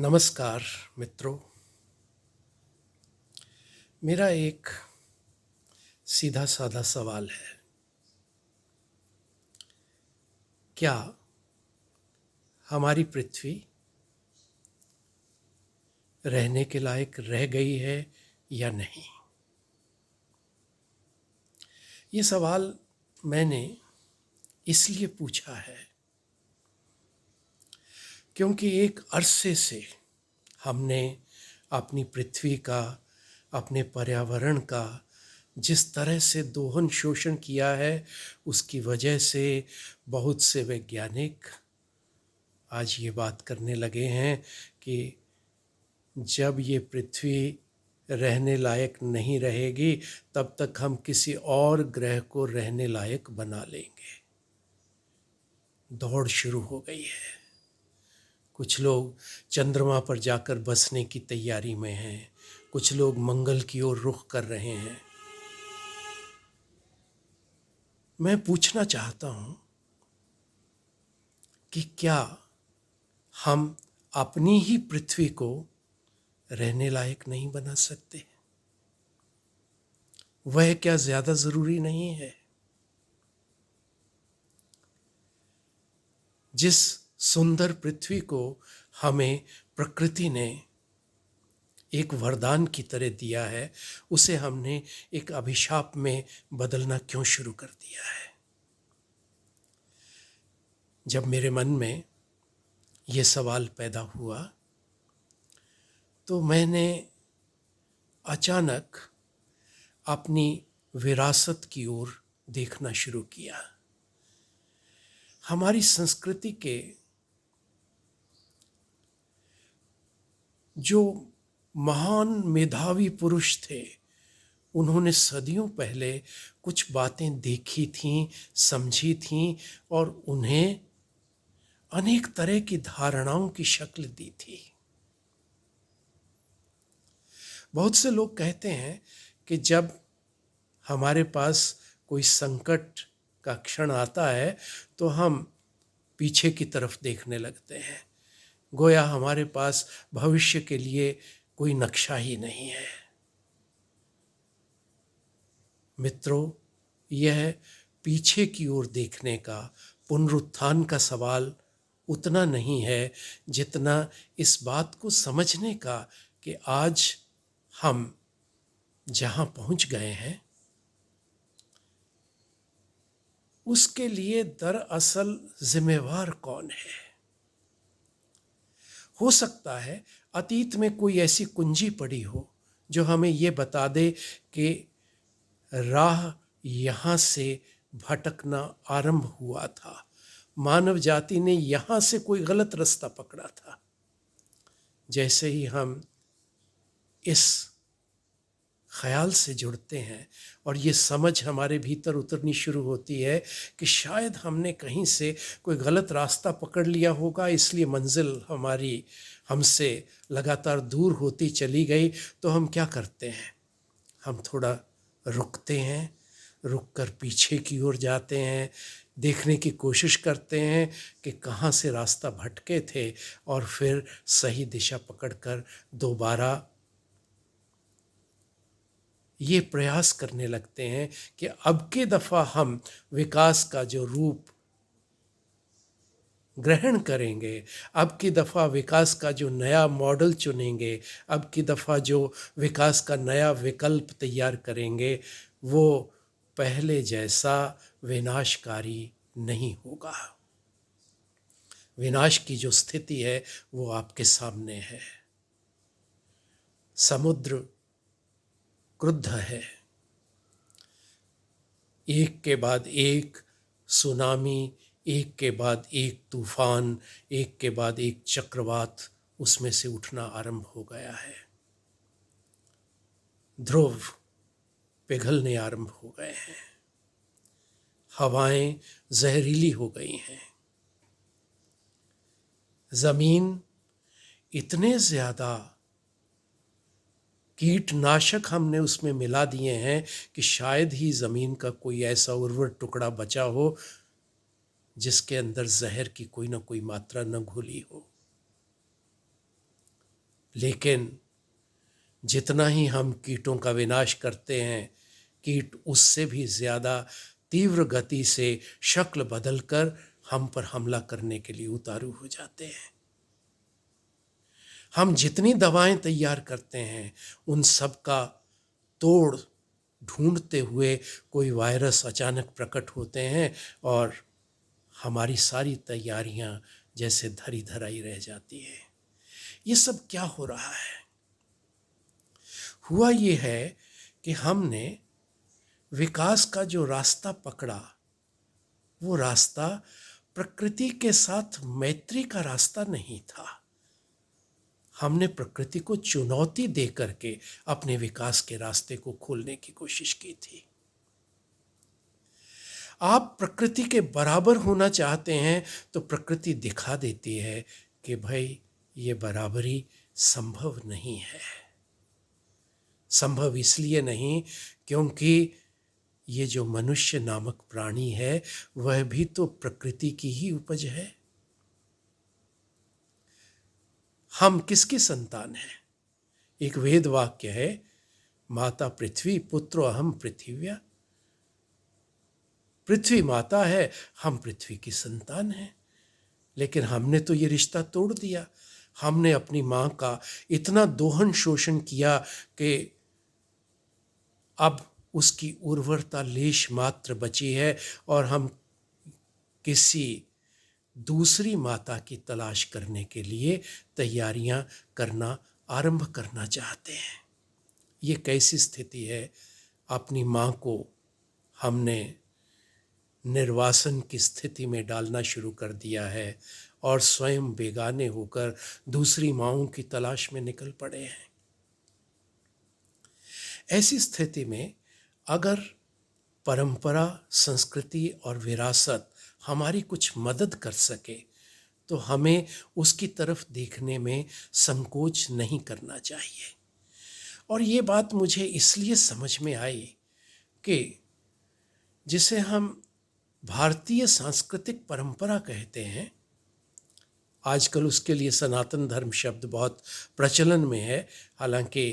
नमस्कार मित्रों। मेरा एक सीधा साधा सवाल है। क्या हमारी पृथ्वी रहने के लायक रह गई है या नहीं? ये सवाल मैंने इसलिए पूछा है क्योंकि एक अरसे से हमने अपनी पृथ्वी का, अपने पर्यावरण का जिस तरह से दोहन शोषण किया है, उसकी वजह से बहुत से वैज्ञानिक आज ये बात करने लगे हैं कि जब ये पृथ्वी रहने लायक नहीं रहेगी तब तक हम किसी और ग्रह को रहने लायक बना लेंगे। दौड़ शुरू हो गई है। कुछ लोग चंद्रमा पर जाकर बसने की तैयारी में हैं, कुछ लोग मंगल की ओर रुख कर रहे हैं। मैं पूछना चाहता हूं कि क्या हम अपनी ही पृथ्वी को रहने लायक नहीं बना सकते? वह क्या ज्यादा जरूरी नहीं है? जिस सुंदर पृथ्वी को हमें प्रकृति ने एक वरदान की तरह दिया है, उसे हमने एक अभिशाप में बदलना क्यों शुरू कर दिया है? जब मेरे मन में ये सवाल पैदा हुआ तो मैंने अचानक अपनी विरासत की ओर देखना शुरू किया। हमारी संस्कृति के जो महान मेधावी पुरुष थे, उन्होंने सदियों पहले कुछ बातें देखी थीं, समझी थीं और उन्हें अनेक तरह की धारणाओं की शक्ल दी थी। बहुत से लोग कहते हैं कि जब हमारे पास कोई संकट का क्षण आता है तो हम पीछे की तरफ देखने लगते हैं, गोया हमारे पास भविष्य के लिए कोई नक्शा ही नहीं है। मित्रों, यह पीछे की ओर देखने का, पुनरुत्थान का सवाल उतना नहीं है जितना इस बात को समझने का कि आज हम जहाँ पहुँच गए हैं उसके लिए दरअसल जिम्मेवार कौन है। हो सकता है अतीत में कोई ऐसी कुंजी पड़ी हो जो हमें ये बता दे कि राह यहाँ से भटकना आरंभ हुआ था, मानव जाति ने यहाँ से कोई गलत रास्ता पकड़ा था। जैसे ही हम इस ख्याल से जुड़ते हैं और ये समझ हमारे भीतर उतरनी शुरू होती है कि शायद हमने कहीं से कोई गलत रास्ता पकड़ लिया होगा, इसलिए मंजिल हमारी हमसे लगातार दूर होती चली गई, तो हम क्या करते हैं? हम थोड़ा रुकते हैं, रुक कर पीछे की ओर जाते हैं, देखने की कोशिश करते हैं कि कहाँ से रास्ता भटके थे और फिर सही दिशा पकड़कर दोबारा ये प्रयास करने लगते हैं कि अब की दफ़ा हम विकास का जो रूप ग्रहण करेंगे, अब की दफ़ा विकास का जो नया मॉडल चुनेंगे, अब की दफ़ा जो विकास का नया विकल्प तैयार करेंगे, वो पहले जैसा विनाशकारी नहीं होगा। विनाश की जो स्थिति है वो आपके सामने है। समुद्र क्रुद्ध है, एक के बाद एक सुनामी, एक के बाद एक तूफान, एक के बाद एक चक्रवात उसमें से उठना आरंभ हो गया है। ध्रुव पिघलने आरंभ हो गए हैं, हवाएं जहरीली हो गई हैं, जमीन इतने ज्यादा कीटनाशक हमने उसमें मिला दिए हैं कि शायद ही जमीन का कोई ऐसा उर्वर टुकड़ा बचा हो जिसके अंदर जहर की कोई ना कोई मात्रा न घुली हो। लेकिन जितना ही हम कीटों का विनाश करते हैं, कीट उससे भी ज़्यादा तीव्र गति से शक्ल बदलकर हम पर हमला करने के लिए उतारू हो जाते हैं। हम जितनी दवाएं तैयार करते हैं, उन सब का तोड़ ढूंढते हुए कोई वायरस अचानक प्रकट होते हैं और हमारी सारी तैयारियां जैसे धरी धराई रह जाती हैं। ये सब क्या हो रहा है? हुआ ये है कि हमने विकास का जो रास्ता पकड़ा, वो रास्ता प्रकृति के साथ मैत्री का रास्ता नहीं था। हमने प्रकृति को चुनौती दे करके अपने विकास के रास्ते को खोलने की कोशिश की थी। आप प्रकृति के बराबर होना चाहते हैं तो प्रकृति दिखा देती है कि भाई ये बराबरी संभव नहीं है। संभव इसलिए नहीं क्योंकि ये जो मनुष्य नामक प्राणी है वह भी तो प्रकृति की ही उपज है। हम किसकी संतान हैं? एक वेद वाक्य है, माता पृथ्वी पुत्रो अहम पृथिव्या। पृथ्वी माता है, हम पृथ्वी की संतान हैं। लेकिन हमने तो ये रिश्ता तोड़ दिया। हमने अपनी माँ का इतना दोहन शोषण किया कि अब उसकी उर्वरता लेश मात्र बची है और हम किसी दूसरी माता की तलाश करने के लिए तैयारियां करना आरंभ करना चाहते हैं। ये कैसी स्थिति है? अपनी माँ को हमने निर्वासन की स्थिति में डालना शुरू कर दिया है और स्वयं बेगाने होकर दूसरी माँओं की तलाश में निकल पड़े हैं। ऐसी स्थिति में अगर परंपरा, संस्कृति और विरासत हमारी कुछ मदद कर सके तो हमें उसकी तरफ देखने में संकोच नहीं करना चाहिए। और ये बात मुझे इसलिए समझ में आई कि जिसे हम भारतीय सांस्कृतिक परंपरा कहते हैं, आजकल उसके लिए सनातन धर्म शब्द बहुत प्रचलन में है। हालांकि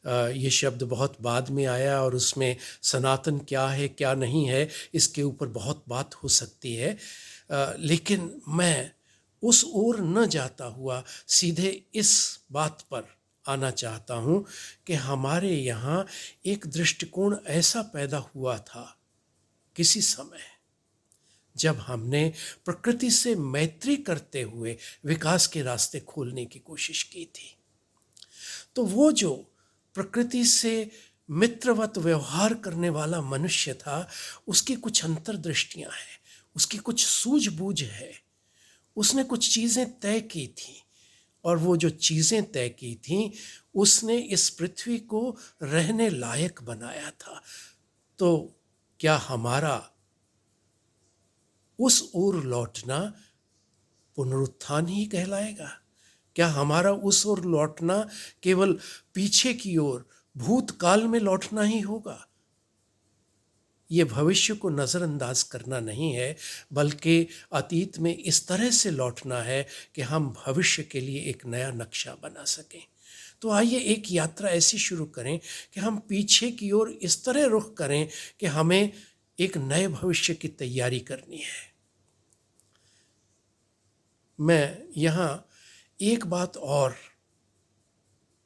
ये शब्द बहुत बाद में आया और उसमें सनातन क्या है क्या नहीं है इसके ऊपर बहुत बात हो सकती है, लेकिन मैं उस ओर न जाता हुआ सीधे इस बात पर आना चाहता हूँ कि हमारे यहाँ एक दृष्टिकोण ऐसा पैदा हुआ था किसी समय जब हमने प्रकृति से मैत्री करते हुए विकास के रास्ते खोलने की कोशिश की थी। तो वो जो प्रकृति से मित्रवत व्यवहार करने वाला मनुष्य था, उसकी कुछ अंतर्दृष्टियां हैं, उसकी कुछ सूझबूझ है, उसने कुछ चीज़ें तय की थी और वो जो चीज़ें तय की थीं उसने इस पृथ्वी को रहने लायक बनाया था। तो क्या हमारा उस ओर लौटना पुनरुत्थान ही कहलाएगा? क्या हमारा उस ओर लौटना केवल पीछे की ओर भूतकाल में लौटना ही होगा? ये भविष्य को नज़रअंदाज करना नहीं है, बल्कि अतीत में इस तरह से लौटना है कि हम भविष्य के लिए एक नया नक्शा बना सकें। तो आइए एक यात्रा ऐसी शुरू करें कि हम पीछे की ओर इस तरह रुख करें कि हमें एक नए भविष्य की तैयारी करनी है। मैं यहाँ एक बात और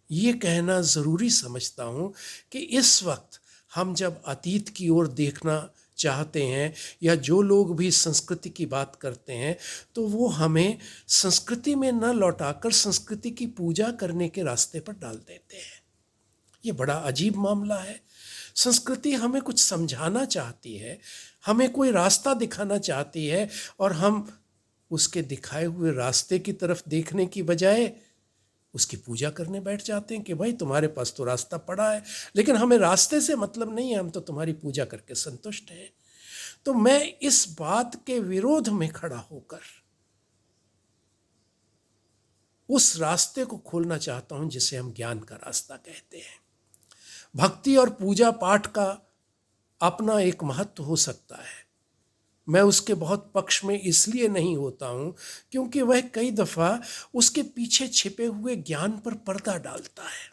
ये कहना ज़रूरी समझता हूँ कि इस वक्त हम जब अतीत की ओर देखना चाहते हैं या जो लोग भी संस्कृति की बात करते हैं तो वो हमें संस्कृति में न लौटाकर संस्कृति की पूजा करने के रास्ते पर डाल देते हैं। ये बड़ा अजीब मामला है। संस्कृति हमें कुछ समझाना चाहती है, हमें कोई रास्ता दिखाना चाहती है और हम उसके दिखाए हुए रास्ते की तरफ देखने की बजाय उसकी पूजा करने बैठ जाते हैं कि भाई तुम्हारे पास तो रास्ता पड़ा है, लेकिन हमें रास्ते से मतलब नहीं है, हम तो तुम्हारी पूजा करके संतुष्ट हैं। तो मैं इस बात के विरोध में खड़ा होकर उस रास्ते को खोलना चाहता हूं जिसे हम ज्ञान का रास्ता कहते हैं। भक्ति और पूजा पाठ का अपना एक महत्व हो सकता है, मैं उसके बहुत पक्ष में इसलिए नहीं होता हूँ क्योंकि वह कई दफ़ा उसके पीछे छिपे हुए ज्ञान पर पर्दा डालता है।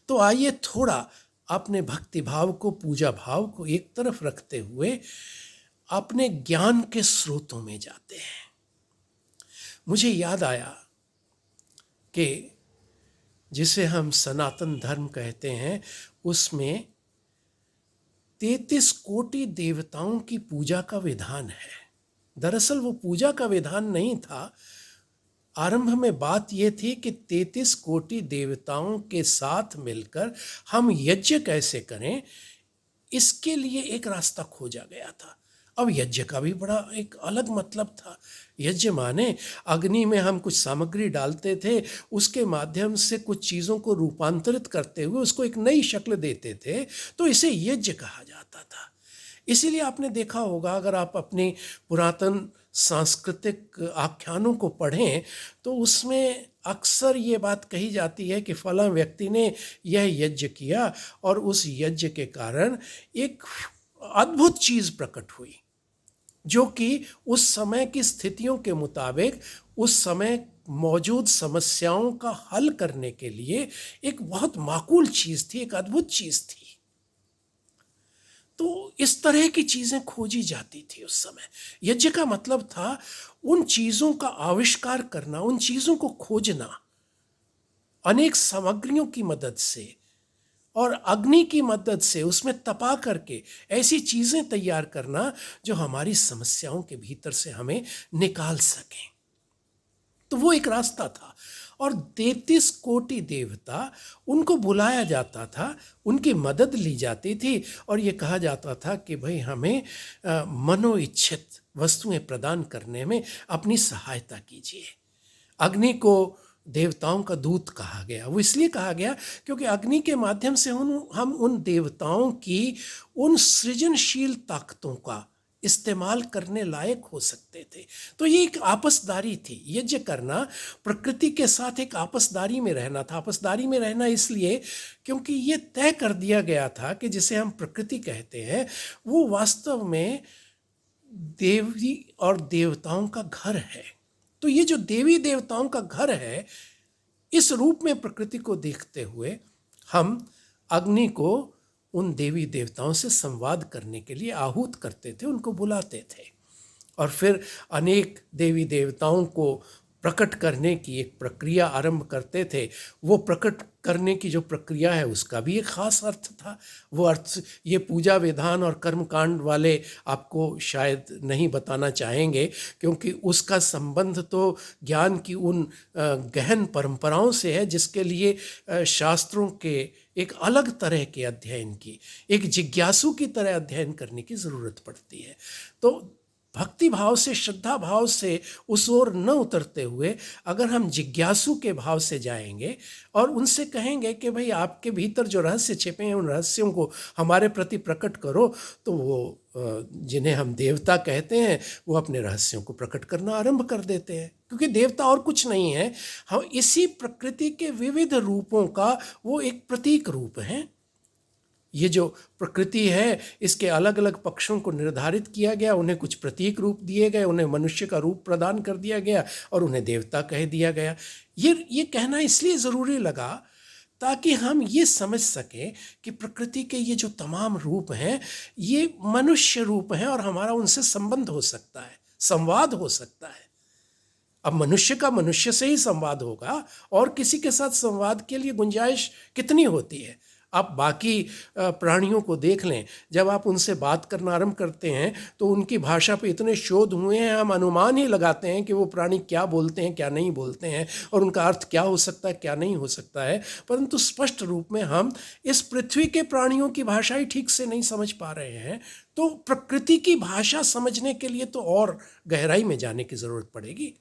तो आइए थोड़ा अपने भक्ति भाव को, पूजा भाव को एक तरफ रखते हुए अपने ज्ञान के स्रोतों में जाते हैं। मुझे याद आया कि जिसे हम सनातन धर्म कहते हैं, उसमें 33 कोटि देवताओं की पूजा का विधान है। दरअसल वो पूजा का विधान नहीं था। आरंभ में बात ये थी कि 33 कोटि देवताओं के साथ मिलकर हम यज्ञ कैसे करें, इसके लिए एक रास्ता खोजा गया था। अब यज्ञ का भी बड़ा एक अलग मतलब था। यज्ञ माने अग्नि में हम कुछ सामग्री डालते थे, उसके माध्यम से कुछ चीज़ों को रूपांतरित करते हुए उसको एक नई शक्ल देते थे, तो इसे यज्ञ कहा जाता था। इसीलिए आपने देखा होगा, अगर आप अपनी पुरातन सांस्कृतिक आख्यानों को पढ़ें तो उसमें अक्सर ये बात कही जाती है कि फलां व्यक्ति ने यह यज्ञ किया और उस यज्ञ के कारण एक अद्भुत चीज़ प्रकट हुई, जो कि उस समय की स्थितियों के मुताबिक उस समय मौजूद समस्याओं का हल करने के लिए एक बहुत माकूल चीज़ थी, एक अद्भुत चीज़ थी। तो इस तरह की चीज़ें खोजी जाती थी उस समय। यज्ञ का मतलब था उन चीज़ों का आविष्कार करना, उन चीज़ों को खोजना अनेक सामग्रियों की मदद से और अग्नि की मदद से, उसमें तपा करके ऐसी चीज़ें तैयार करना जो हमारी समस्याओं के भीतर से हमें निकाल सकें। तो वो एक रास्ता था और 33 कोटि देवता, उनको बुलाया जाता था, उनकी मदद ली जाती थी और ये कहा जाता था कि भाई हमें मनोइच्छित वस्तुएं प्रदान करने में अपनी सहायता कीजिए। अग्नि को देवताओं का दूत कहा गया। वो इसलिए कहा गया क्योंकि अग्नि के माध्यम से हम उन देवताओं की उन सृजनशील ताकतों का इस्तेमाल करने लायक हो सकते थे। तो ये एक आपसदारी थी। यज्ञ करना प्रकृति के साथ एक आपसदारी में रहना था। आपसदारी में रहना इसलिए क्योंकि ये तय कर दिया गया था कि जिसे हम प्रकृति कहते हैं, वो वास्तव में देवी और देवताओं का घर है। तो ये जो देवी देवताओं का घर है, इस रूप में प्रकृति को देखते हुए हम अग्नि को उन देवी देवताओं से संवाद करने के लिए आहूत करते थे, उनको बुलाते थे और फिर अनेक देवी देवताओं को प्रकट करने की एक प्रक्रिया आरंभ करते थे। वो प्रकट करने की जो प्रक्रिया है उसका भी एक ख़ास अर्थ था। वो अर्थ ये पूजा विधान और कर्मकांड वाले आपको शायद नहीं बताना चाहेंगे, क्योंकि उसका संबंध तो ज्ञान की उन गहन परंपराओं से है जिसके लिए शास्त्रों के एक अलग तरह के अध्ययन की, एक जिज्ञासु की तरह अध्ययन करने की ज़रूरत पड़ती है। तो भक्ति भाव से, श्रद्धा भाव से उस ओर न उतरते हुए अगर हम जिज्ञासु के भाव से जाएंगे और उनसे कहेंगे कि भाई आपके भीतर जो रहस्य छिपे हैं उन रहस्यों को हमारे प्रति प्रकट करो, तो वो जिन्हें हम देवता कहते हैं वो अपने रहस्यों को प्रकट करना आरंभ कर देते हैं। क्योंकि देवता और कुछ नहीं है, हम इसी प्रकृति के विविध रूपों का वो एक प्रतीक रूप हैं। ये जो प्रकृति है, इसके अलग अलग पक्षों को निर्धारित किया गया, उन्हें कुछ प्रतीक रूप दिए गए, उन्हें मनुष्य का रूप प्रदान कर दिया गया और उन्हें देवता कह दिया गया। ये कहना इसलिए ज़रूरी लगा ताकि हम ये समझ सकें कि प्रकृति के ये जो तमाम रूप हैं ये मनुष्य रूप हैं और हमारा उनसे संबंध हो सकता है, संवाद हो सकता है। अब मनुष्य का मनुष्य से ही संवाद होगा और किसी के साथ संवाद के लिए गुंजाइश कितनी होती है। आप बाकी प्राणियों को देख लें, जब आप उनसे बात करना आरंभ करते हैं तो उनकी भाषा पे इतने शोध हुए हैं, हम अनुमान ही लगाते हैं कि वो प्राणी क्या बोलते हैं, क्या नहीं बोलते हैं और उनका अर्थ क्या हो सकता है, क्या नहीं हो सकता है। परंतु स्पष्ट रूप में हम इस पृथ्वी के प्राणियों की भाषा ही ठीक से नहीं समझ पा रहे हैं, तो प्रकृति की भाषा समझने के लिए तो और गहराई में जाने की ज़रूरत पड़ेगी।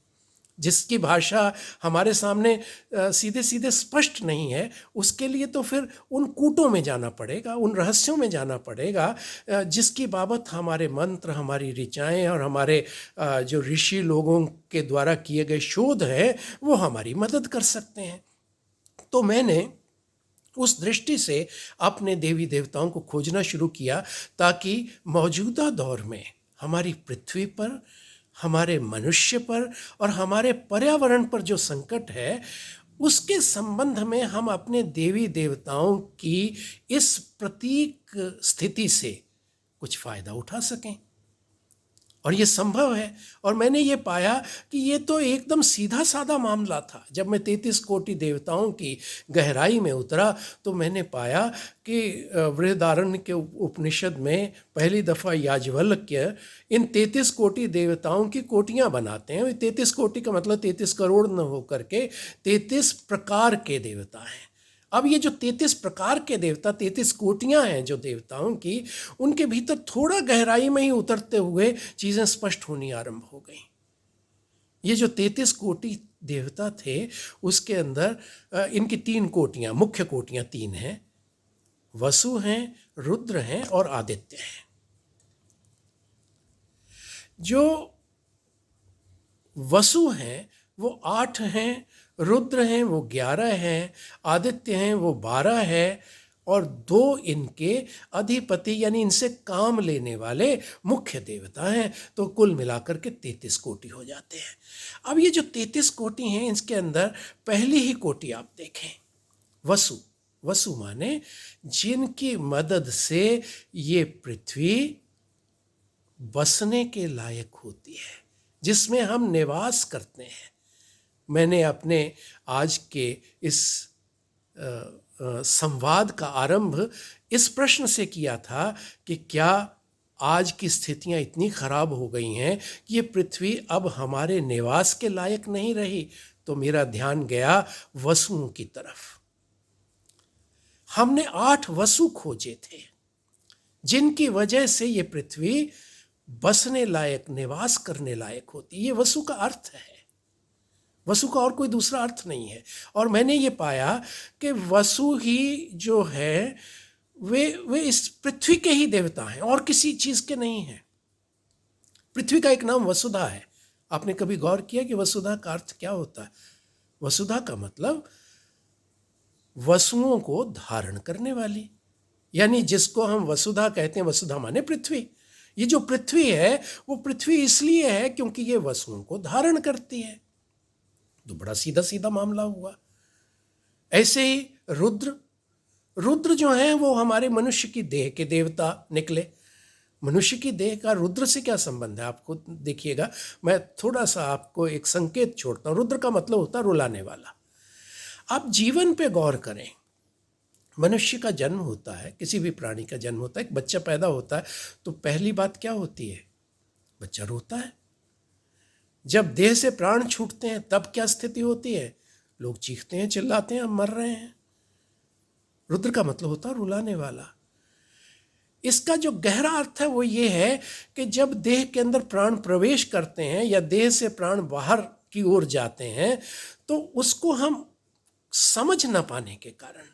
जिसकी भाषा हमारे सामने सीधे सीधे स्पष्ट नहीं है, उसके लिए तो फिर उन कूटों में जाना पड़ेगा, उन रहस्यों में जाना पड़ेगा जिसकी बाबत हमारे मंत्र, हमारी ऋचाएँ और हमारे जो ऋषि लोगों के द्वारा किए गए शोध हैं वो हमारी मदद कर सकते हैं। तो मैंने उस दृष्टि से अपने देवी देवताओं को खोजना शुरू किया, ताकि मौजूदा दौर में हमारी पृथ्वी पर, हमारे मनुष्य पर और हमारे पर्यावरण पर जो संकट है, उसके संबंध में हम अपने देवी देवताओं की इस प्रतीक स्थिति से कुछ फायदा उठा सकें। और ये संभव है। और मैंने ये पाया कि ये तो एकदम सीधा साधा मामला था। जब मैं 33 कोटि देवताओं की गहराई में उतरा तो मैंने पाया कि बृहदारण्य के उपनिषद में पहली दफ़ा याज्ञवल्क्य इन 33 कोटि देवताओं की कोटियाँ बनाते हैं। 33 कोटि का मतलब 33 करोड़ न होकर के 33 प्रकार के देवता हैं। अब ये जो 33 प्रकार के देवता, 33 कोटियां हैं जो देवताओं की, उनके भीतर थोड़ा गहराई में ही उतरते हुए चीज़ें स्पष्ट होनी आरंभ हो गई। ये जो 33 कोटि देवता थे, उसके अंदर इनकी 3 कोटियां, मुख्य कोटियां 3 हैं। वसु हैं, रुद्र हैं और आदित्य हैं। जो वसु हैं वो 8 हैं, रुद्र हैं वो 11 हैं, आदित्य हैं वो 12 है, और 2 इनके अधिपति यानी इनसे काम लेने वाले मुख्य देवता हैं। तो कुल मिलाकर के 33 कोटि हो जाते हैं। अब ये जो 33 कोटि हैं, इसके अंदर पहली ही कोटि आप देखें, वसु। वसु माने जिनकी मदद से ये पृथ्वी बसने के लायक होती है, जिसमें हम निवास करते हैं। मैंने अपने आज के इस संवाद का आरंभ इस प्रश्न से किया था कि क्या आज की स्थितियां इतनी खराब हो गई हैं कि ये पृथ्वी अब हमारे निवास के लायक नहीं रही। तो मेरा ध्यान गया वसुओं की तरफ। हमने 8 वसु खोजे थे, जिनकी वजह से ये पृथ्वी बसने लायक, निवास करने लायक होती। ये वसु का अर्थ है। वसु का और कोई दूसरा अर्थ नहीं है। और मैंने ये पाया कि वसु ही जो है वे इस पृथ्वी के ही देवता हैं और किसी चीज़ के नहीं हैं। पृथ्वी का एक नाम वसुधा है। आपने कभी गौर किया कि वसुधा का अर्थ क्या होता है? वसुधा का मतलब वसुओं को धारण करने वाली, यानी जिसको हम वसुधा कहते हैं। वसुधा माने पृथ्वी। ये जो पृथ्वी है वो पृथ्वी इसलिए है क्योंकि ये वसुओं को धारण करती है। तो बड़ा सीधा सीधा मामला हुआ। ऐसे ही रुद्र जो हैं वो हमारे मनुष्य की देह के देवता निकले। मनुष्य की देह का रुद्र से क्या संबंध है? आपको देखिएगा, मैं थोड़ा सा आपको एक संकेत छोड़ता हूँ। रुद्र का मतलब होता है रुलाने वाला। आप जीवन पे गौर करें। मनुष्य का जन्म होता है, किसी भी प्राणी का जन्म होता है, एक बच्चा पैदा होता है, तो पहली बात क्या होती है? बच्चा रोता है। जब देह से प्राण छूटते हैं तब क्या स्थिति होती है? लोग चीखते हैं, चिल्लाते हैं, हम मर रहे हैं। रुद्र का मतलब होता है रुलाने वाला। इसका जो गहरा अर्थ है वो ये है कि जब देह के अंदर प्राण प्रवेश करते हैं या देह से प्राण बाहर की ओर जाते हैं, तो उसको हम समझ न पाने के कारण,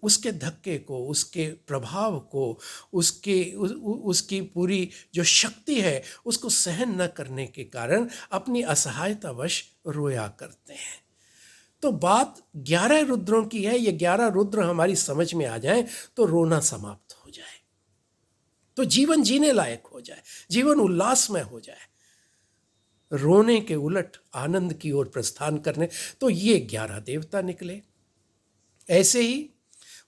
उसके धक्के को, उसके प्रभाव को, उसकी पूरी जो शक्ति है उसको सहन न करने के कारण अपनी असहायतावश रोया करते हैं। तो बात 11 रुद्रों की है। ये 11 रुद्र हमारी समझ में आ जाए तो रोना समाप्त हो जाए, तो जीवन जीने लायक हो जाए, जीवन उल्लासमय हो जाए, रोने के उलट आनंद की ओर प्रस्थान करने। तो ये 11 देवता निकले। ऐसे ही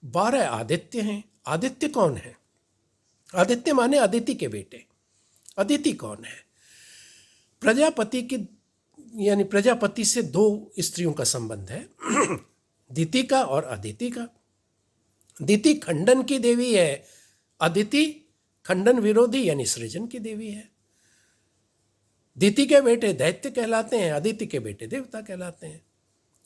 12 आदित्य हैं। आदित्य कौन है? आदित्य माने अदिति के बेटे। अदिति कौन है? प्रजापति की, यानी प्रजापति से 2 स्त्रियों का संबंध है, दिति का और अदिति का। दिति खंडन की देवी है, अदिति खंडन विरोधी यानी सृजन की देवी है। दिति के बेटे दैत्य कहलाते हैं, अदिति के बेटे देवता कहलाते हैं।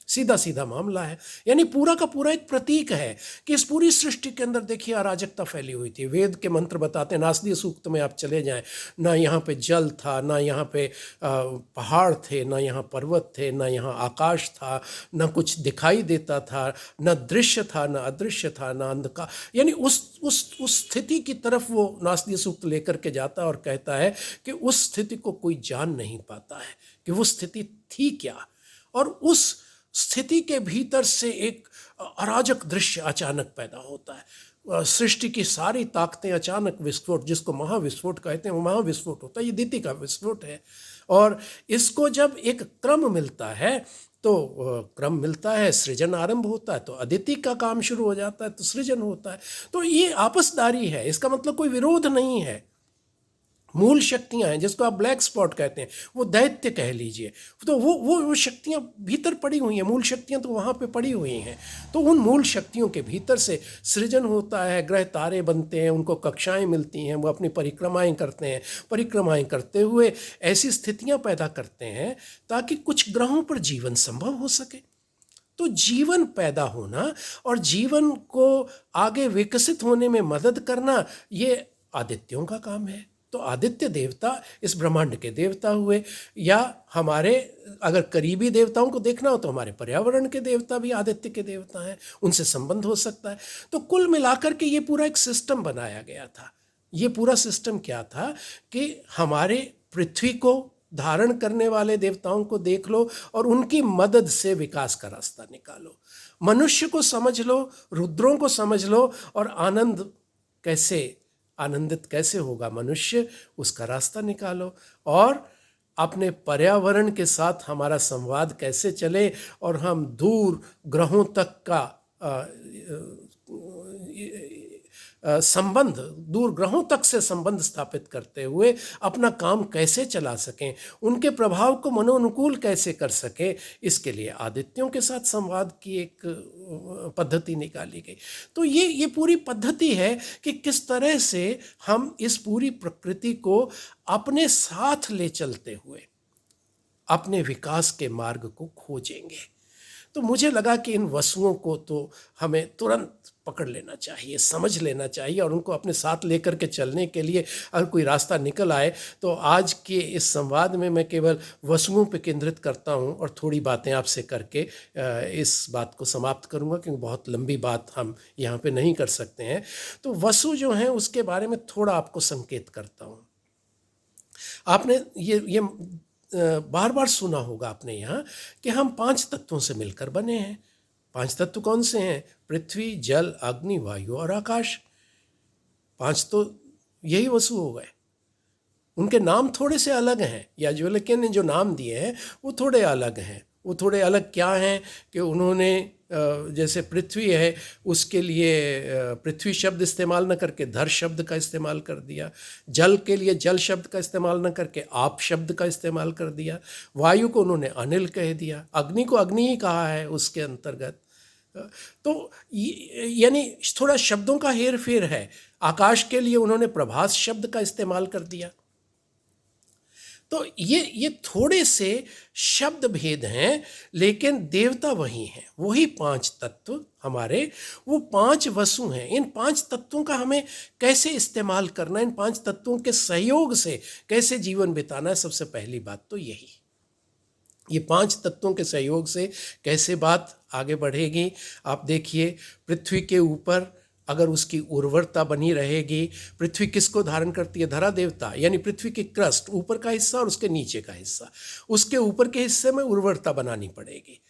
सीधा सीधा मामला है। यानी पूरा का पूरा एक प्रतीक है कि इस पूरी सृष्टि के अंदर देखिए अराजकता फैली हुई थी। वेद के मंत्र बताते हैं, नासदीय सूक्त में आप चले जाएं, ना यहाँ पे जल था, ना यहाँ पे पहाड़ थे, ना यहाँ पर्वत थे, ना यहाँ आकाश था, ना कुछ दिखाई देता था, ना दृश्य था, ना अदृश्य था, ना अंधकार। यानी उस स्थिति की तरफ वो नासदीय सूक्त लेकर के जाता है और कहता है कि उस स्थिति को कोई जान नहीं पाता है कि वो स्थिति थी क्या। और उस स्थिति के भीतर से एक अराजक दृश्य अचानक पैदा होता है। सृष्टि की सारी ताकतें अचानक विस्फोट, जिसको महाविस्फोट कहते हैं, वो महाविस्फोट होता है। ये द्वितीय का विस्फोट है। और इसको जब एक क्रम मिलता है तो क्रम मिलता है, सृजन आरंभ होता है, तो अदिति का काम शुरू हो जाता है, तो सृजन होता है। तो ये आपसदारी है, इसका मतलब कोई विरोध नहीं है। मूल शक्तियां हैं, जिसको आप ब्लैक स्पॉट कहते हैं, वो दैत्य कह लीजिए, तो वो शक्तियां भीतर पड़ी हुई हैं। मूल शक्तियां तो वहाँ पे पड़ी हुई हैं। तो उन मूल शक्तियों के भीतर से सृजन होता है, ग्रह तारे बनते हैं, उनको कक्षाएं मिलती हैं, वो अपनी परिक्रमाएं करते हैं। परिक्रमाएं करते हुए ऐसी स्थितियां पैदा करते हैं ताकि कुछ ग्रहों पर जीवन संभव हो सके। तो जीवन पैदा होना और जीवन को आगे विकसित होने में मदद करना, ये आदित्यों का काम है। तो आदित्य देवता इस ब्रह्मांड के देवता हुए, या हमारे अगर करीबी देवताओं को देखना हो तो हमारे पर्यावरण के देवता भी आदित्य के देवता हैं, उनसे संबंध हो सकता है। तो कुल मिलाकर के ये पूरा एक सिस्टम बनाया गया था। ये पूरा सिस्टम क्या था कि हमारे पृथ्वी को धारण करने वाले देवताओं को देख लो और उनकी मदद से विकास का रास्ता निकालो। मनुष्य को समझ लो, रुद्रों को समझ लो, और आनंदित कैसे होगा मनुष्य, उसका रास्ता निकालो। और अपने पर्यावरण के साथ हमारा संवाद कैसे चले और हम दूर ग्रहों तक का संबंध, दूर ग्रहों तक से संबंध स्थापित करते हुए अपना काम कैसे चला सकें, उनके प्रभाव को मनोनुकूल कैसे कर सकें, इसके लिए आदित्यों के साथ संवाद की एक पद्धति निकाली गई। तो ये पूरी पद्धति है कि किस तरह से हम इस पूरी प्रकृति को अपने साथ ले चलते हुए अपने विकास के मार्ग को खोजेंगे। तो मुझे लगा कि इन वसुओं को तो हमें तुरंत पकड़ लेना चाहिए, समझ लेना चाहिए, और उनको अपने साथ लेकर के चलने के लिए अगर कोई रास्ता निकल आए तो आज के इस संवाद में मैं केवल वसुओं पर केंद्रित करता हूं और थोड़ी बातें आपसे करके इस बात को समाप्त करूंगा, क्योंकि बहुत लंबी बात हम यहाँ पे नहीं कर सकते हैं। तो वसु जो हैं उसके बारे में थोड़ा आपको संकेत करता हूँ। आपने ये बार बार सुना होगा आपने यहाँ कि हम 5 तत्वों से मिलकर बने हैं। 5 तत्व कौन से हैं? पृथ्वी, जल, अग्नि, वायु और आकाश। 5 तो यही वसु हो गए। उनके नाम थोड़े से अलग हैं, याज्ञवल्क्य ने जो नाम दिए हैं वो थोड़े अलग हैं। वो थोड़े अलग क्या हैं कि उन्होंने जैसे पृथ्वी है उसके लिए पृथ्वी शब्द इस्तेमाल न करके धर शब्द का इस्तेमाल कर दिया। जल के लिए जल शब्द का इस्तेमाल न करके आप शब्द का इस्तेमाल कर दिया। वायु को उन्होंने अनिल कह दिया। अग्नि को अग्नि ही कहा है उसके अंतर्गत। तो यानी थोड़ा शब्दों का हेर फेर है। आकाश के लिए उन्होंने प्रभास शब्द का इस्तेमाल कर दिया। तो ये थोड़े से शब्द भेद हैं, लेकिन देवता वही हैं। वही 5 तत्व हमारे, वो 5 वसु हैं। इन 5 तत्वों का हमें कैसे इस्तेमाल करना, इन 5 तत्वों के सहयोग से कैसे जीवन बिताना है, सबसे पहली बात तो यही। ये 5 तत्वों के सहयोग से कैसे बात आगे बढ़ेगी। आप देखिए, पृथ्वी के ऊपर अगर उसकी उर्वरता बनी रहेगी, पृथ्वी किसको धारण करती है? धरा देवता, यानी पृथ्वी की क्रस्ट, ऊपर का हिस्सा और उसके नीचे का हिस्सा। उसके ऊपर के हिस्से में उर्वरता बनानी पड़ेगी।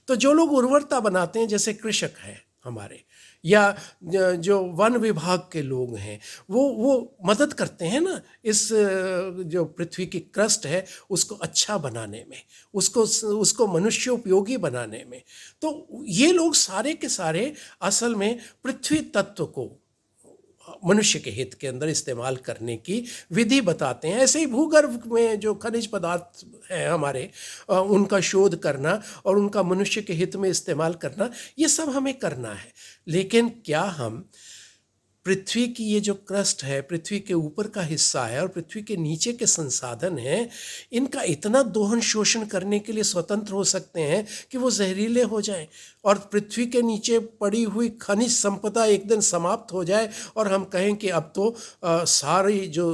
तो जो लोग उर्वरता बनाते हैं, जैसे कृषक हैं हमारे, या जो वन विभाग के लोग हैं, वो मदद करते हैं ना इस जो पृथ्वी की क्रस्ट है उसको अच्छा बनाने में, उसको मनुष्य उपयोगी बनाने में। तो ये लोग सारे के सारे असल में पृथ्वी तत्व को मनुष्य के हित के अंदर इस्तेमाल करने की विधि बताते हैं। ऐसे ही भूगर्भ में जो खनिज पदार्थ हैं हमारे, उनका शोध करना और उनका मनुष्य के हित में इस्तेमाल करना, ये सब हमें करना है। लेकिन क्या हम पृथ्वी की ये जो क्रस्ट है, पृथ्वी के ऊपर का हिस्सा है और पृथ्वी के नीचे के संसाधन हैं, इनका इतना दोहन शोषण करने के लिए स्वतंत्र हो सकते हैं कि वो जहरीले हो जाएं और पृथ्वी के नीचे पड़ी हुई खनिज संपदा एक दिन समाप्त हो जाए और हम कहें कि अब तो सारी जो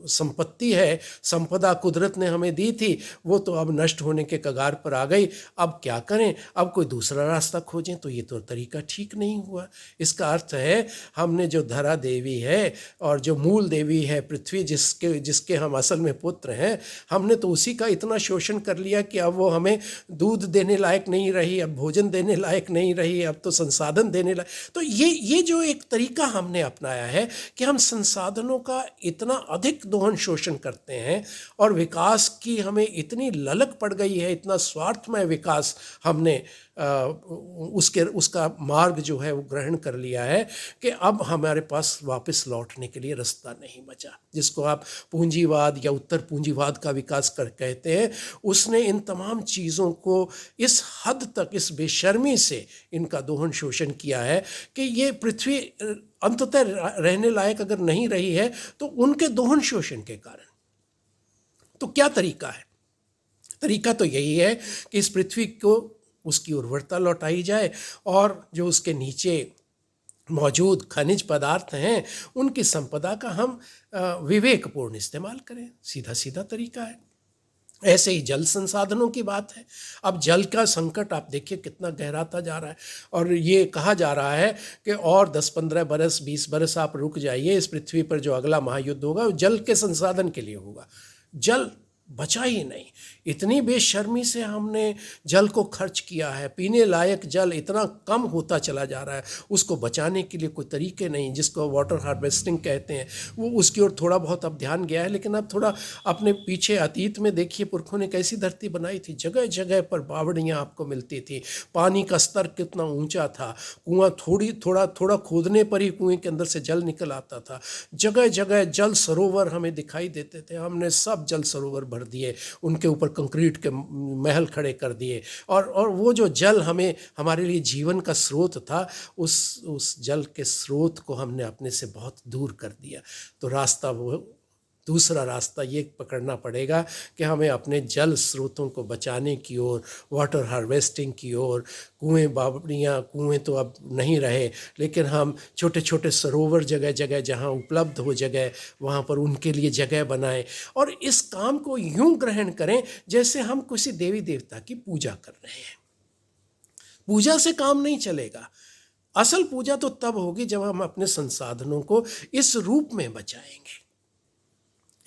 संपत्ति है, संपदा कुदरत ने हमें दी थी, वो तो अब नष्ट होने के कगार पर आ गई, अब क्या करें, अब कोई दूसरा रास्ता खोजें। तो ये तो तरीका ठीक नहीं हुआ। इसका अर्थ है हमने जो धरा देवी है और जो मूल देवी है पृथ्वी, जिसके जिसके हम असल में पुत्र हैं, हमने तो उसी का इतना शोषण कर लिया कि अब वो हमें दूध देने लायक नहीं रही, अब भोजन देने लायक नहीं रही, अब तो संसाधन देने लायक। तो ये जो एक तरीका हमने अपनाया है कि हम संसाधनों का इतना अधिक दोहन शोषण करते हैं और विकास की हमें इतनी ललक पड़ गई है, इतना स्वार्थमय विकास हमने उसका मार्ग जो है वो ग्रहण कर लिया है कि अब हमारे पास वापस लौटने के लिए रास्ता नहीं बचा। जिसको आप पूंजीवाद या उत्तर पूंजीवाद का विकास कर कहते हैं, उसने इन तमाम चीज़ों को इस हद तक, इस बेशर्मी से इनका दोहन शोषण किया है कि ये पृथ्वी अंततः रहने लायक अगर नहीं रही है तो उनके दोहन शोषण के कारण। तो क्या तरीका है? तरीका तो यही है कि इस पृथ्वी को उसकी उर्वरता लौटाई जाए और जो उसके नीचे मौजूद खनिज पदार्थ हैं उनकी संपदा का हम विवेकपूर्ण इस्तेमाल करें। सीधा सीधा तरीका है। ऐसे ही जल संसाधनों की बात है। अब जल का संकट आप देखिए कितना गहराता जा रहा है और ये कहा जा रहा है कि और 10-15 बरस 20 बरस आप रुक जाइए, इस पृथ्वी पर जो अगला महायुद्ध होगा वो जल के संसाधन के लिए होगा। जल बचा ही नहीं। इतनी बेशर्मी से हमने जल को खर्च किया है, पीने लायक जल इतना कम होता चला जा रहा है, उसको बचाने के लिए कोई तरीके नहीं, जिसको वाटर हार्वेस्टिंग कहते हैं, वो उसकी ओर थोड़ा बहुत अब ध्यान गया है। लेकिन अब थोड़ा अपने पीछे अतीत में देखिए, पुरखों ने कैसी धरती बनाई थी, जगह जगह पर बावड़ियाँ आपको मिलती थी, पानी का स्तर कितना ऊंचा था, कुआं थोड़ा खोदने पर ही कुएं के अंदर से जल निकल आता था, जगह जगह जल सरोवर हमें दिखाई देते थे। हमने सब जल सरोवर भर दिए, उनके ऊपर कंक्रीट के महल खड़े कर दिए और वो जो जल हमें हमारे लिए जीवन का स्रोत था, उस जल के स्रोत को हमने अपने से बहुत दूर कर दिया। तो रास्ता वो दूसरा रास्ता ये पकड़ना पड़ेगा कि हमें अपने जल स्रोतों को बचाने की ओर, वाटर हार्वेस्टिंग की ओर, कुएं बावड़ियाँ, कुएं तो अब नहीं रहे, लेकिन हम छोटे छोटे सरोवर जगह जगह जहाँ उपलब्ध हो जगह, वहाँ पर उनके लिए जगह बनाएं और इस काम को यूं ग्रहण करें जैसे हम किसी देवी देवता की पूजा कर रहे हैं। पूजा से काम नहीं चलेगा। असल पूजा तो तब होगी जब हम अपने संसाधनों को इस रूप में बचाएंगे।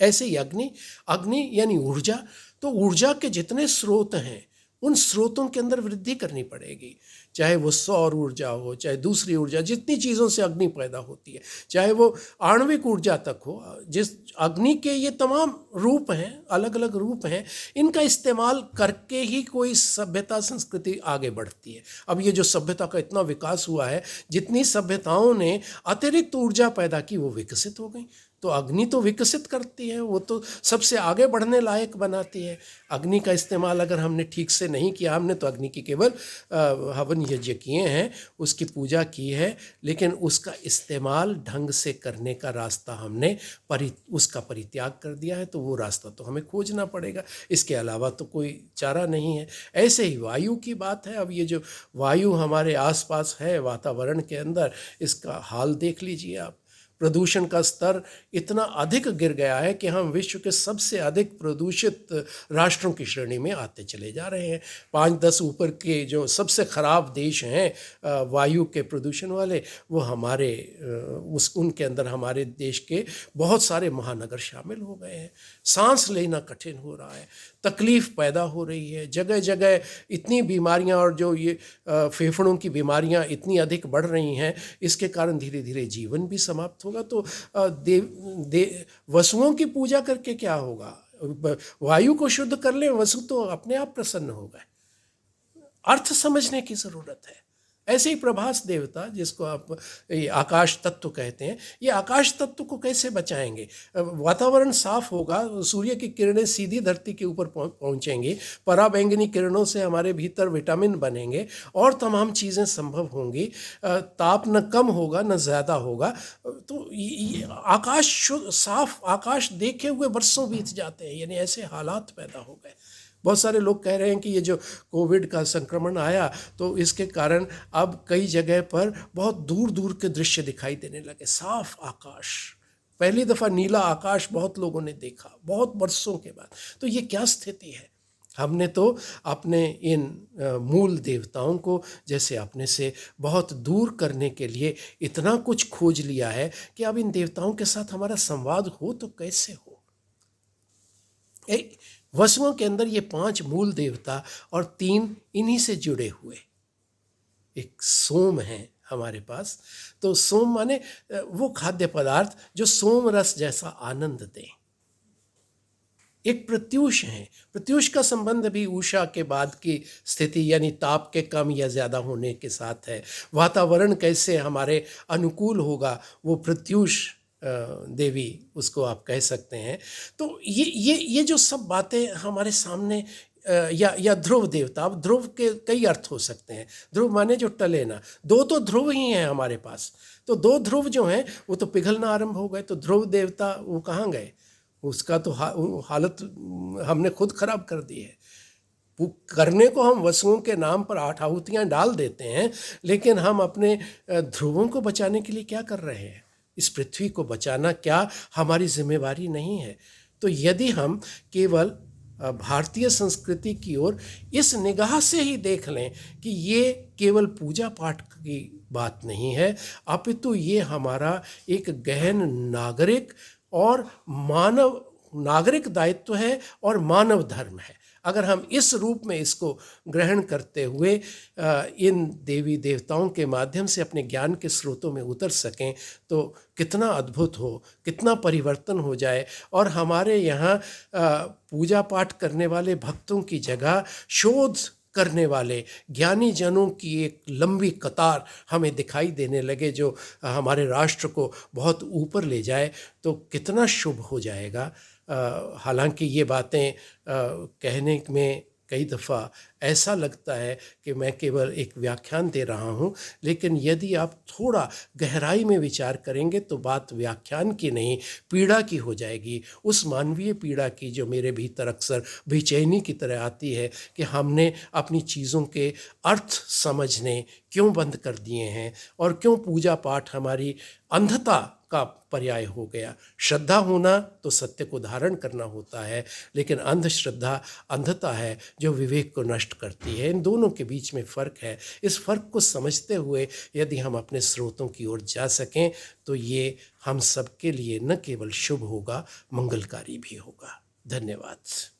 ऐसे ही अग्नि यानी ऊर्जा, तो ऊर्जा के जितने स्रोत हैं उन स्रोतों के अंदर वृद्धि करनी पड़ेगी, चाहे वो सौर ऊर्जा हो, चाहे दूसरी ऊर्जा, जितनी चीज़ों से अग्नि पैदा होती है, चाहे वो आणविक ऊर्जा तक हो। जिस अग्नि के ये तमाम रूप हैं, अलग अलग रूप हैं, इनका इस्तेमाल करके ही कोई सभ्यता संस्कृति आगे बढ़ती है। अब ये जो सभ्यता का इतना विकास हुआ है, जितनी सभ्यताओं ने अतिरिक्त ऊर्जा पैदा की वो विकसित हो गई। तो अग्नि तो विकसित करती है, वो तो सबसे आगे बढ़ने लायक बनाती है। अग्नि का इस्तेमाल अगर हमने ठीक से नहीं किया, हमने तो अग्नि की केवल हवन यज्ञ किए हैं, उसकी पूजा की है, लेकिन उसका इस्तेमाल ढंग से करने का रास्ता हमने उसका परित्याग कर दिया है। तो वो रास्ता तो हमें खोजना पड़ेगा, इसके अलावा तो कोई चारा नहीं है। ऐसे ही वायु की बात है। अब ये जो वायु हमारे आसपास है वातावरण के अंदर, इसका हाल देख लीजिए आप। प्रदूषण का स्तर इतना अधिक गिर गया है कि हम विश्व के सबसे अधिक प्रदूषित राष्ट्रों की श्रेणी में आते चले जा रहे हैं। 5-10 ऊपर के जो सबसे ख़राब देश हैं वायु के प्रदूषण वाले, वो हमारे उनके अंदर हमारे देश के बहुत सारे महानगर शामिल हो गए हैं। सांस लेना कठिन हो रहा है, तकलीफ़ पैदा हो रही है, जगह जगह इतनी बीमारियां, और जो ये फेफड़ों की बीमारियां इतनी अधिक बढ़ रही हैं, इसके कारण धीरे धीरे जीवन भी समाप्त होगा। तो वसुओं की पूजा करके क्या होगा? वायु को शुद्ध कर ले, वसु तो अपने आप प्रसन्न होगा। अर्थ समझने की ज़रूरत है। ऐसे ही प्रभास देवता, जिसको आप आकाश तत्व कहते हैं, ये आकाश तत्व को कैसे बचाएंगे? वातावरण साफ होगा, सूर्य की किरणें सीधी धरती के ऊपर पहुंचेंगी, पराबैंगनी किरणों से हमारे भीतर विटामिन बनेंगे और तमाम चीज़ें संभव होंगी। ताप न कम होगा न ज़्यादा होगा। तो आकाश साफ आकाश देखे हुए वर्षों बीत जाते हैं, यानी ऐसे हालात पैदा हो गए। बहुत सारे लोग कह रहे हैं कि ये जो कोविड का संक्रमण आया, तो इसके कारण अब कई जगह पर बहुत दूर दूर के दृश्य दिखाई देने लगे, साफ आकाश। पहली दफ़ा नीला आकाश बहुत लोगों ने देखा बहुत वर्षों के बाद। तो ये क्या स्थिति है? हमने तो अपने इन मूल देवताओं को जैसे अपने से बहुत दूर करने के लिए इतना कुछ खोज लिया है कि अब इन देवताओं के साथ हमारा संवाद हो तो कैसे हो। वसुओं के अंदर ये 5 मूल देवता और 3 इन्हीं से जुड़े हुए। एक सोम है हमारे पास, तो सोम माने वो खाद्य पदार्थ जो सोम रस जैसा आनंद दें। एक प्रत्यूष है। प्रत्यूष का संबंध भी उषा के बाद की स्थिति यानी ताप के कम या ज़्यादा होने के साथ है। वातावरण कैसे हमारे अनुकूल होगा, वो प्रत्यूष देवी उसको आप कह सकते हैं। तो ये जो सब बातें हमारे सामने या ध्रुव देवता। अब ध्रुव के कई अर्थ हो सकते हैं। ध्रुव माने जो टले ना, 2 तो ध्रुव ही हैं हमारे पास। तो 2 ध्रुव जो हैं वो तो पिघलना आरंभ हो गए, तो ध्रुव देवता वो कहाँ गए? उसका तो हालत हमने खुद खराब कर दी है। वो करने को हम वसुओं के नाम पर 8 आहुतियाँ डाल देते हैं, लेकिन हम अपने ध्रुवों को बचाने के लिए क्या कर रहे हैं? इस पृथ्वी को बचाना क्या हमारी जिम्मेवारी नहीं है? तो यदि हम केवल भारतीय संस्कृति की ओर इस निगाह से ही देख लें कि ये केवल पूजा पाठ की बात नहीं है, अपितु ये हमारा एक गहन नागरिक और मानव नागरिक दायित्व है और मानव धर्म है। अगर हम इस रूप में इसको ग्रहण करते हुए इन देवी देवताओं के माध्यम से अपने ज्ञान के स्रोतों में उतर सकें तो कितना अद्भुत हो, कितना परिवर्तन हो जाए। और हमारे यहाँ पूजा पाठ करने वाले भक्तों की जगह शोध करने वाले ज्ञानी जनों की एक लंबी कतार हमें दिखाई देने लगे, जो हमारे राष्ट्र को बहुत ऊपर ले जाए, तो कितना शुभ हो जाएगा। हालांकि ये बातें कहने में कई दफ़ा ऐसा लगता है कि मैं केवल एक व्याख्यान दे रहा हूँ, लेकिन यदि आप थोड़ा गहराई में विचार करेंगे तो बात व्याख्यान की नहीं, पीड़ा की हो जाएगी। उस मानवीय पीड़ा की जो मेरे भीतर अक्सर बेचैनी की तरह आती है कि हमने अपनी चीज़ों के अर्थ समझने क्यों बंद कर दिए हैं और क्यों पूजा पाठ हमारी अंधता का पर्याय हो गया। श्रद्धा होना तो सत्य को धारण करना होता है, लेकिन अंधश्रद्धा अंधता है जो विवेक को नष्ट करती है। इन दोनों के बीच में फ़र्क है। इस फ़र्क को समझते हुए यदि हम अपने स्रोतों की ओर जा सकें तो ये हम सब के लिए न केवल शुभ होगा, मंगलकारी भी होगा। धन्यवाद।